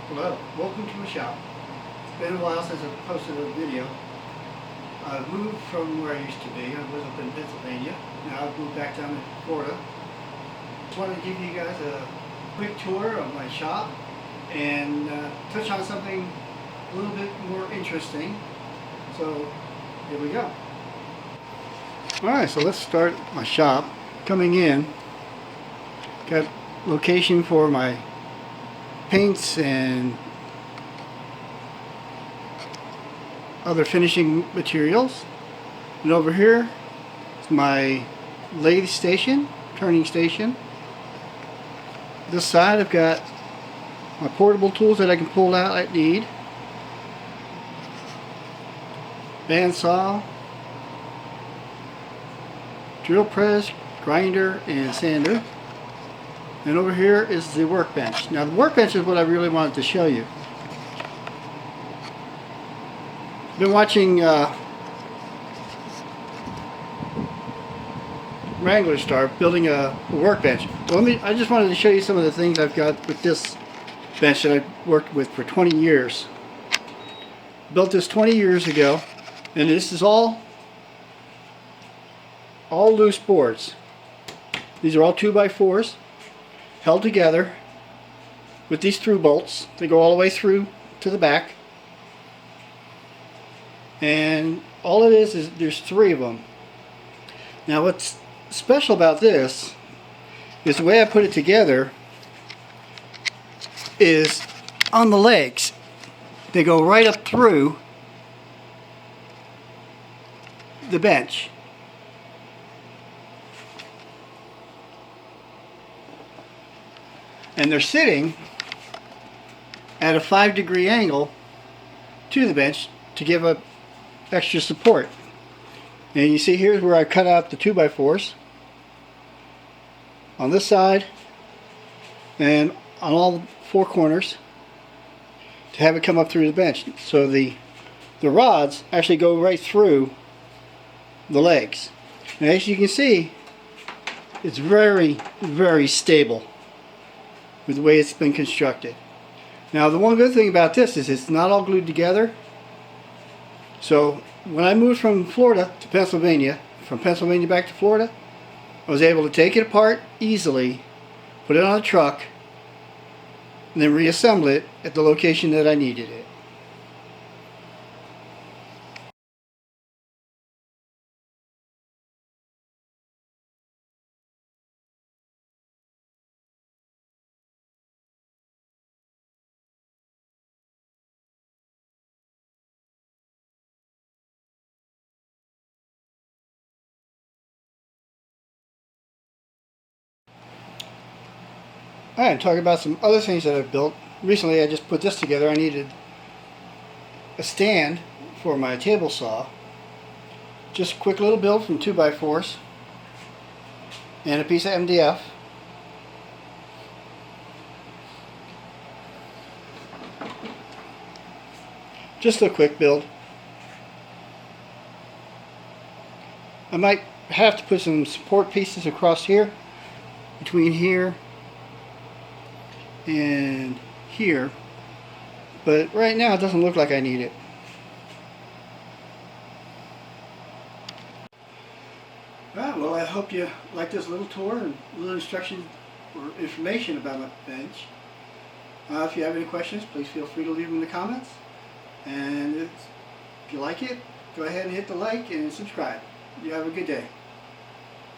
Hello, welcome to my shop. It's been a while since I posted a video. I've moved from where I used to be. I was up in Pennsylvania. Now I've moved back down to Florida. Just wanted to give you guys a quick tour of my shop and touch on something a little bit more interesting. So here we go. Alright, so let's start my shop. Coming in, got location for my paints and other finishing materials, and over here is my lathe station, turning station. This side I've got my portable tools that I can pull out I need, bandsaw, drill press, grinder, and sander. And over here is the workbench. Now the workbench is what I really wanted to show you. Been watching Wrangler Star building a workbench. Well, I just wanted to show you some of the things I've got with this bench that I've worked with for 20 years. Built this 20 years ago, and this is all loose boards. These are all 2x4s. Held together with these through bolts. They go all the way through to the back, and all it is there's 3 of them. Now what's special about this is the way I put it together is on the legs. They go right up through the bench. And they're sitting at a 5-degree angle to the bench to give a extra support. And you see here's where I cut out the 2x4s on this side and on all 4 corners to have it come up through the bench. So the rods actually go right through the legs. And as you can see, it's very, very stable with the way it's been constructed. Now the one good thing about this is it's not all glued together. So when I moved from Florida to Pennsylvania, from Pennsylvania back to Florida, I was able to take it apart easily, put it on a truck, and then reassemble it at the location that I needed it. Alright, talking about some other things that I've built. Recently I just put this together. I needed a stand for my table saw. Just a quick little build from 2x4s and a piece of MDF. Just a quick build. I might have to put some support pieces across here, between here and here, but right now it doesn't look like I need it. Well, I hope you like this little tour and little instruction or information about my bench. If you have any questions, please feel free to leave them in the comments. And if you like it, go ahead and hit the like and subscribe. You have a good day.